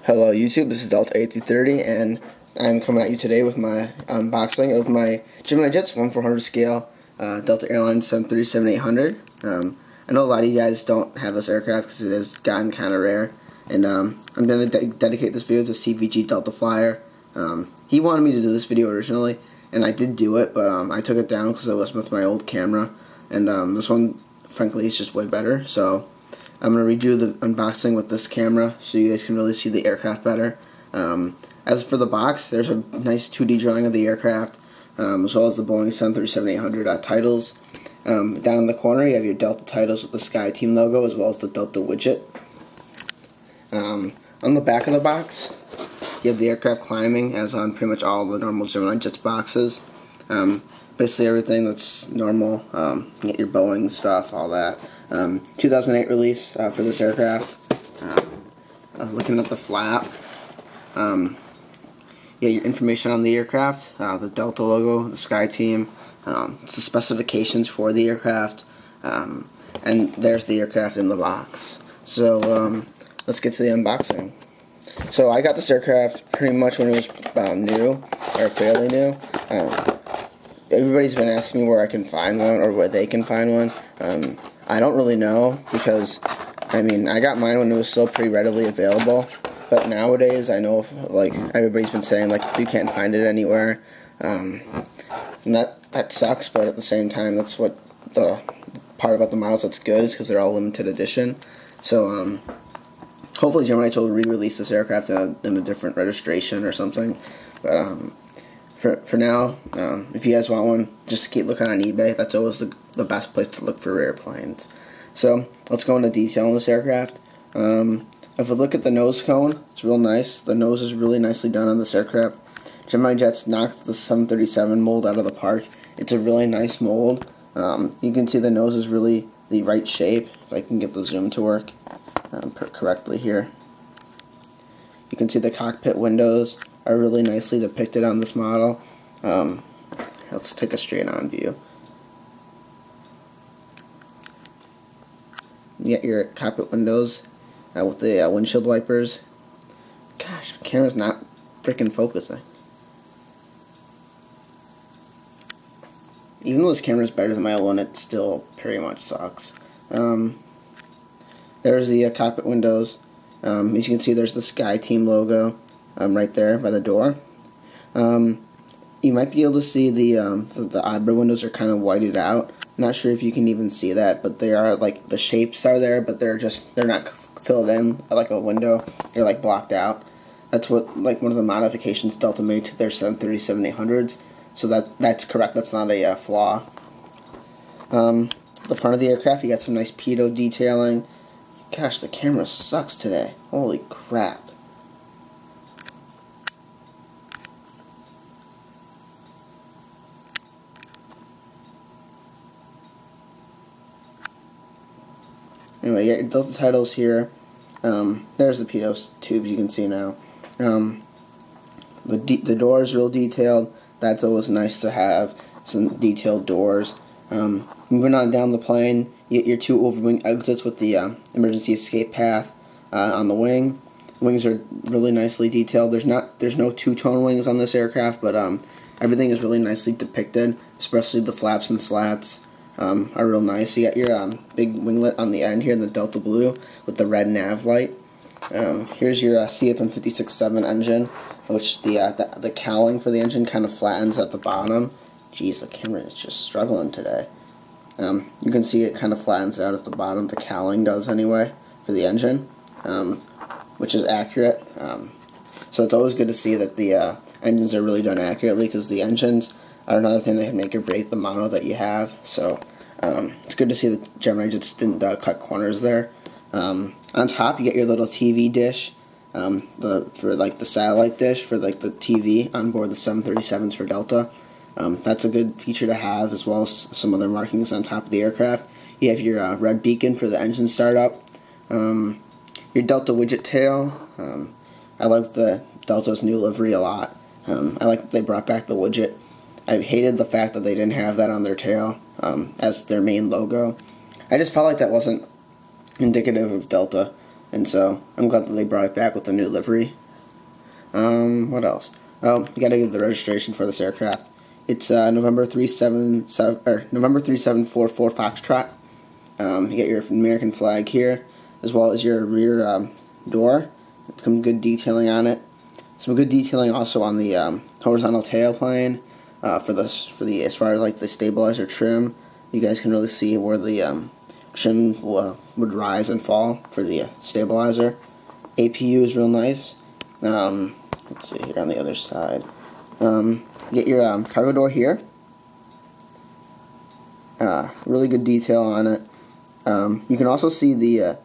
Hello YouTube, this is Delta 8330 and I'm coming at you today with my unboxing of my Gemini Jets 1/400 scale Delta Airlines 737-800. I know a lot of you guys don't have this aircraft because it has gotten kind of rare, and I'm going to dedicate this video to CVG Delta Flyer. He wanted me to do this video originally, and I did do it, but I took it down because it was with my old camera, and this one, frankly, is just way better. So I'm going to redo the unboxing with this camera so you guys can really see the aircraft better. As for the box, there's a nice 2D drawing of the aircraft, as well as the Boeing 737-800 titles. Down in the corner you have your Delta titles with the Sky Team logo, as well as the Delta widget. On the back of the box, you have the aircraft climbing, as on pretty much all the normal Gemini Jets boxes. Basically everything that's normal. You get your Boeing stuff, all that. 2008 release for this aircraft. Looking at the flap, yeah, your information on the aircraft, the Delta logo, the Sky Team, it's the specifications for the aircraft, and there's the aircraft in the box. So let's get to the unboxing. So I got this aircraft pretty much when it was new, or fairly new. Everybody's been asking me where I can find one, or where they can find one. I don't really know, because I mean, I got mine when it was still pretty readily available, but nowadays I know, like, everybody's been saying, like, you can't find it anywhere, and that sucks, but at the same time, that's what the part about the models that's good, is because they're all limited edition. So hopefully Gemini will re-release this aircraft in a different registration or something, but for now, if you guys want one, just keep looking on eBay. That's always the best place to look for airplanes. So let's go into detail on this aircraft. If we look at the nose cone, it's real nice. The nose is really nicely done on this aircraft. Gemini Jets knocked the 737 mold out of the park. It's a really nice mold. You can see the nose is really the right shape, if I can get the zoom to work correctly here. You can see the cockpit windows are really nicely depicted on this model. Let's take a straight on view. You get your cockpit windows with the windshield wipers. Gosh, the camera's not freaking focusing. Even though this camera is better than my old one, it still pretty much sucks. There's the cockpit windows. As you can see, there's the Sky Team logo right there by the door. You might be able to see the Opera windows are kind of whited out. I'm not sure if you can even see that, but they are, like, the shapes are there, but they're not filled in like a window. They're, like, blocked out. That's what, like, one of the modifications Delta made to their 737-800s. So that's correct. That's not a flaw. The front of the aircraft, you got some nice pitot detailing. Gosh, the camera sucks today. Holy crap. Anyway, you got your Delta titles here. There's the pitot tubes you can see now. The door is real detailed. That's always nice to have, some detailed doors. Moving on down the plane, you get your two overwing exits with the emergency escape path on the wing. Wings are really nicely detailed. There's no two-tone wings on this aircraft, but everything is really nicely depicted, especially the flaps and slats. Are real nice. You got your big winglet on the end here, the Delta Blue, with the red nav light. Here's your CFM56-7 engine, which the cowling for the engine kind of flattens at the bottom. Jeez, the camera is just struggling today. You can see it kind of flattens out at the bottom. The cowling does anyway for the engine, which is accurate. So it's always good to see that the engines are really done accurately, because the engines are another thing that can make or break the model that you have. So it's good to see that Gemini just didn't cut corners there. On top, you get your little TV dish, for like the satellite dish for like the TV on board the 737s for Delta. That's a good feature to have, as well as some other markings on top of the aircraft. You have your red beacon for the engine startup. Your Delta widget tail. I like the Delta's new livery a lot. I like that they brought back the widget. I hated the fact that they didn't have that on their tail as their main logo. I just felt like that wasn't indicative of Delta. and so I'm glad that they brought it back with the new livery. What else? Oh, you gotta give the registration for this aircraft. It's November 3744 Foxtrot. You get your American flag here, as well as your rear door. Some good detailing on it. Some good detailing also on the horizontal tailplane. For the as far as like the stabilizer trim, you guys can really see where the trim would rise and fall for the stabilizer. APU is real nice. Let's see here on the other side. You get your cargo door here. Really good detail on it. You can also see the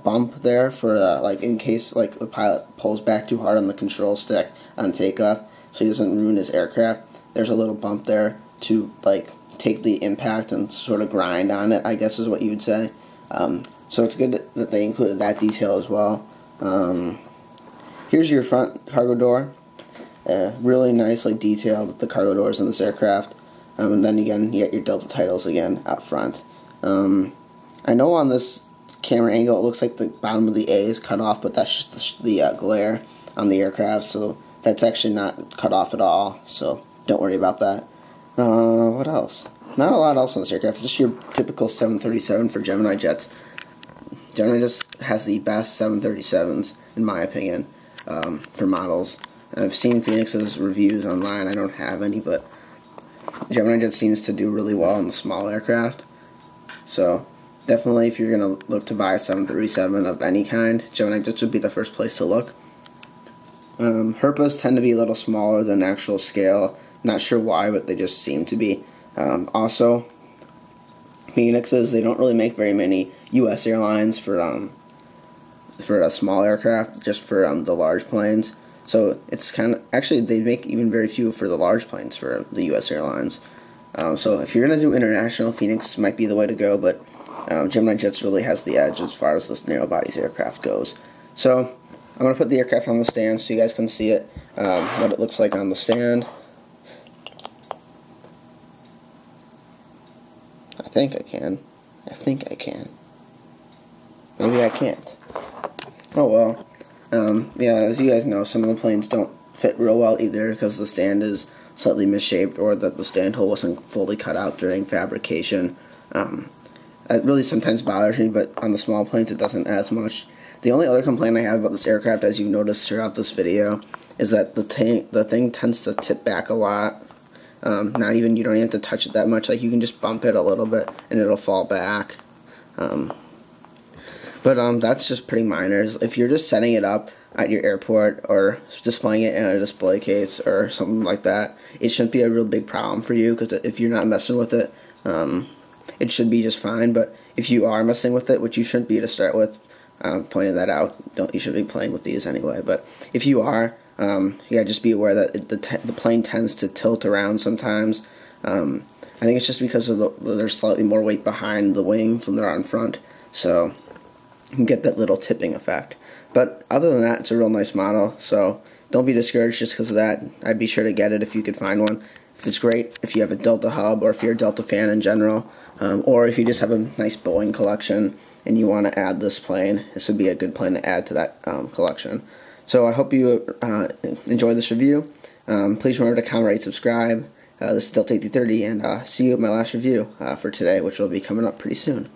bump there for like in case like the pilot pulls back too hard on the control stick on takeoff, so he doesn't ruin his aircraft. There's a little bump there to like take the impact and sort of grind on it, I guess is what you would say. So it's good that they included that detail as well. Here's your front cargo door. Really nicely detailed the cargo doors in this aircraft. And then again, you get your Delta titles again out front. I know on this camera angle it looks like the bottom of the A is cut off, but that's just the glare on the aircraft, so that's actually not cut off at all, so don't worry about that. What else? Not a lot else on this aircraft, just your typical 737 for Gemini Jets. Gemini just has the best 737s, in my opinion, for models. I've seen Phoenix's reviews online. I don't have any, but Gemini Jets seems to do really well on the small aircraft. So definitely, if you're going to look to buy a 737 of any kind, Gemini Jets would be the first place to look. Herpas tend to be a little smaller than actual scale. Not sure why, but they just seem to be. Also, Phoenixes, they don't really make very many U.S. airlines for a small aircraft, just for the large planes. So it's kind of, actually they make even very few for the large planes for the U.S. airlines. So if you're going to do international, Phoenix might be the way to go, but Gemini Jets really has the edge as far as this narrow bodies aircraft goes. So I'm going to put the aircraft on the stand so you guys can see it, what it looks like on the stand. I think I can. Maybe I can't. Oh well. Yeah, as you guys know, some of the planes don't fit real well either because the stand is slightly misshaped or that the stand hole wasn't fully cut out during fabrication. It really sometimes bothers me, but on the small planes it doesn't as much. The only other complaint I have about this aircraft, as you've noticed throughout this video, is that the thing tends to tip back a lot. You don't even have to touch it that much. Like, you can just bump it a little bit and it'll fall back. But that's just pretty minor. If you're just setting it up at your airport or displaying it in a display case or something like that, it shouldn't be a real big problem for you, because if you're not messing with it, it should be just fine. But if you are messing with it, which you shouldn't be to start with, pointing that out, you should be playing with these anyway. But if you are, yeah, just be aware that the plane tends to tilt around sometimes. I think it's just because there's slightly more weight behind the wings than there are in front, so you can get that little tipping effect. But other than that, it's a real nice model, so don't be discouraged just because of that. I'd be sure to get it if you could find one. If it's great, if you have a Delta hub, or if you're a Delta fan in general, or if you just have a nice Boeing collection and you want to add this plane, this would be a good plane to add to that collection. So I hope you enjoy this review. Please remember to comment, rate, subscribe. This is Delta 8030, and see you at my last review for today, which will be coming up pretty soon.